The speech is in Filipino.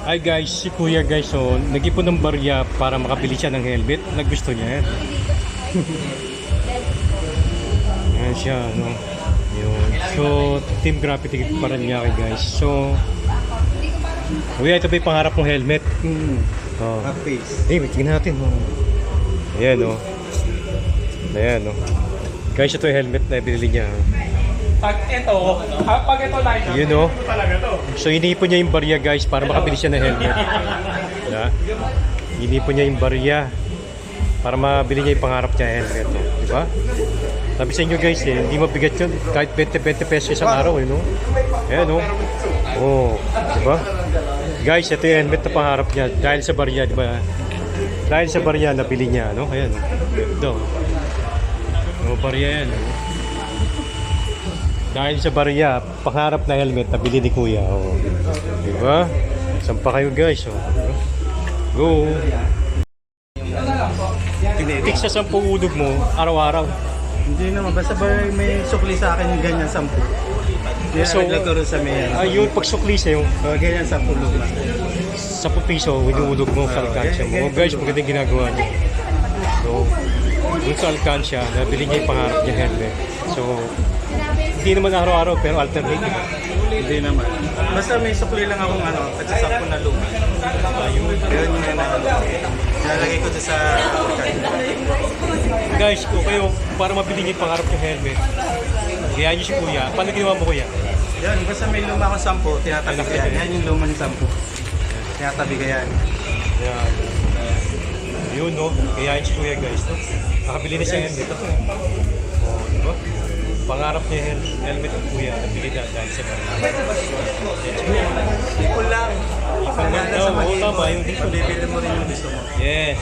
Ay guys, si kuya guys, so nag-ipon ng barya para makabili siya ng helmet. Naggusto niya yan. Yan siya, no? Yun. So, Team Graffiti Paranaque guys. So, kuya, ito ba yung pangarap mong helmet? Oh. Face. Eh, tingnan natin. Oh. Ayan, no? Ayan, no? Guys, ito yung helmet na binili niya. Pag ito line up, Yun, no? talaga to. So, inipon niya yung barya guys para makabili siya ng helmet. Diba? Inipon niya yung barya para mabili niya yung pangarap niya helmet. Oh. Diba? Sabi sa inyo guys, eh, hindi mabigat yun. Kahit 20 pesos isang araw, eh, no? Ayan, no? Oh, diba? Guys, ito yung helmet na pangarap niya dahil sa barya, diba? Dahil sa barya, nabili niya, no? Ayan, no? Ito. Oh, barya yan, no? Dahil sa barya, pangarap na helmet na bili ni kuya. Oh. Diba? Saan pa kayo guys? Oh. Go! Tik sa 10 udog mo, araw-araw. Hindi naman, basta ba may sukli sa akin yung ganyan 10. Yan So, so, naglaturo sa may ayun, pag sukli sa'yo, ganyan 10 luma. 10 piso, inuudog mo sa alkansya mo. Oh, guys, magandang ginagawa niya. So, dun sa alkansya, nabili niya yung pangarap niya helmet. So, hindi naman araw-araw, pero alternative. Hindi naman. Basta may sukli lang akong kasi 10 na luma. Ayun, yun yung nalagay ko sa Guys, kung kayo, para mabili niyo yung pangarap niya helmet, kaya niyo si kuya. Paano ginawa mo kuya? yan, basta may luma akong 10, tinatabi ko yan. Yan yung luma ng 10. Tinatabi ko yan. Yan. Yun, no? Kaya si kuya guys, no? Nakabili na siya helmet. Oh, diba? Pangarap niya helmet ng kuya, nabili na dahil sa barya. Ipon lang. Ipon lang daw, oo tama, yung dito. Bibili mo rin yung gusto mo. Yes.